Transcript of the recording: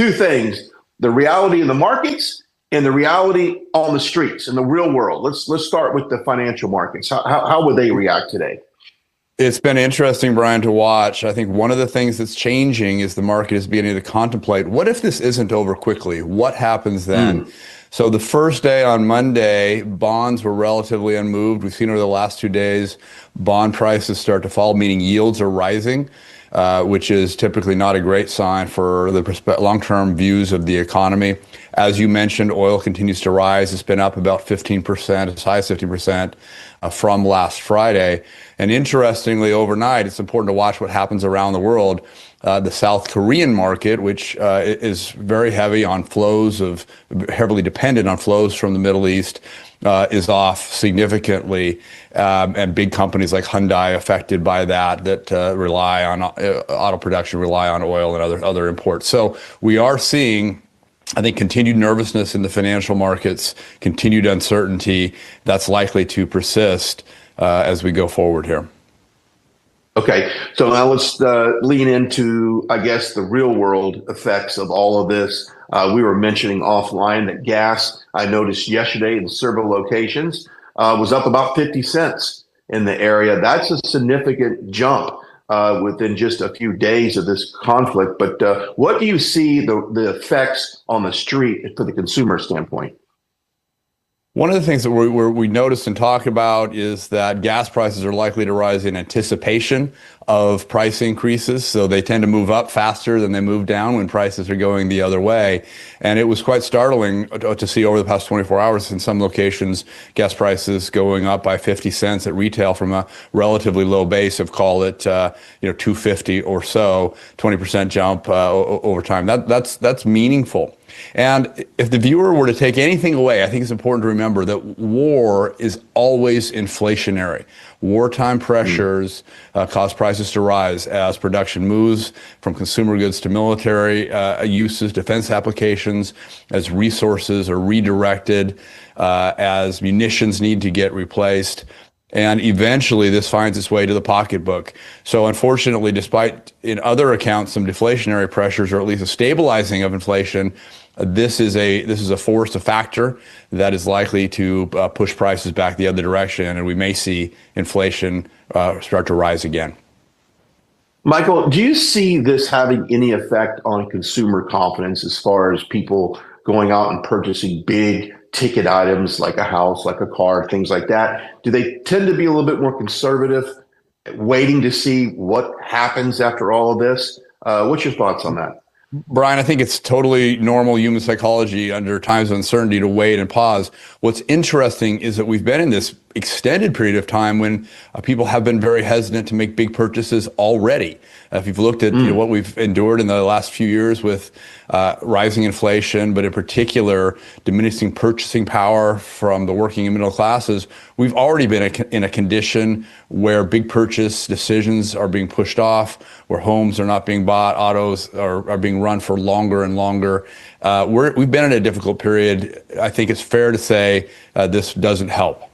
two things: the reality in the markets and the reality on the streets in the real world. Let's start with the financial markets. How would they react today? It's been interesting, Brian, to watch. I think one of the things that's changing is the market is beginning to contemplate, what if this isn't over quickly? What happens then? So the first day on Monday, bonds were relatively unmoved. We've seen over the last 2 days, bond prices start to fall, meaning yields are rising, which is typically not a great sign for the long-term views of the economy. As you mentioned, oil continues to rise. It's been up about 15%, as high as 15% from last Friday. And interestingly, overnight, it's important to watch what happens around the world. The South Korean market, which is very heavily dependent on flows from the Middle East, is off significantly, and big companies like Hyundai affected by that rely on auto production, rely on oil and other imports. So we are seeing, I think, continued nervousness in the financial markets, continued uncertainty that's likely to persist as we go forward here. Okay, so now let's lean into, I guess, the real world effects of all of this. We were mentioning offline that gas, I noticed yesterday in several locations, was up about 50 cents in the area. That's a significant jump within just a few days of this conflict. But what do you see the effects on the street for the consumer standpoint? One of the things that we noticed and talk about is that gas prices are likely to rise in anticipation of price increases. So they tend to move up faster than they move down when prices are going the other way. And it was quite startling to see over the past 24 hours in some locations, gas prices going up by 50 cents at retail from a relatively low base of, call it, $2.50 or so, 20% jump over time. That's meaningful. And if the viewer were to take anything away, I think it's important to remember that war is always inflationary. Wartime pressures cause prices to rise as production moves from consumer goods to military uses, defense applications, as resources are redirected, as munitions need to get replaced. And eventually this finds its way to the pocketbook. So unfortunately, despite in other accounts some deflationary pressures, or at least a stabilizing of inflation, this is a force, a factor that is likely to push prices back the other direction, and we may see inflation start to rise again. Michael, do you see this having any effect on consumer confidence as far as people going out and purchasing big ticket items like a house, like a car, things like that? Do they tend to be a little bit more conservative, waiting to see what happens after all of this? What's your thoughts on that? Brian, I think it's totally normal human psychology under times of uncertainty to wait and pause. What's interesting is that we've been in this extended period of time when people have been very hesitant to make big purchases already. If you've looked at what we've endured in the last few years with rising inflation, but in particular diminishing purchasing power from the working and middle classes, we've already been in a condition where big purchase decisions are being pushed off, where homes are not being bought, autos are being run for longer and longer. We've been in a difficult period. I think it's fair to say this doesn't help.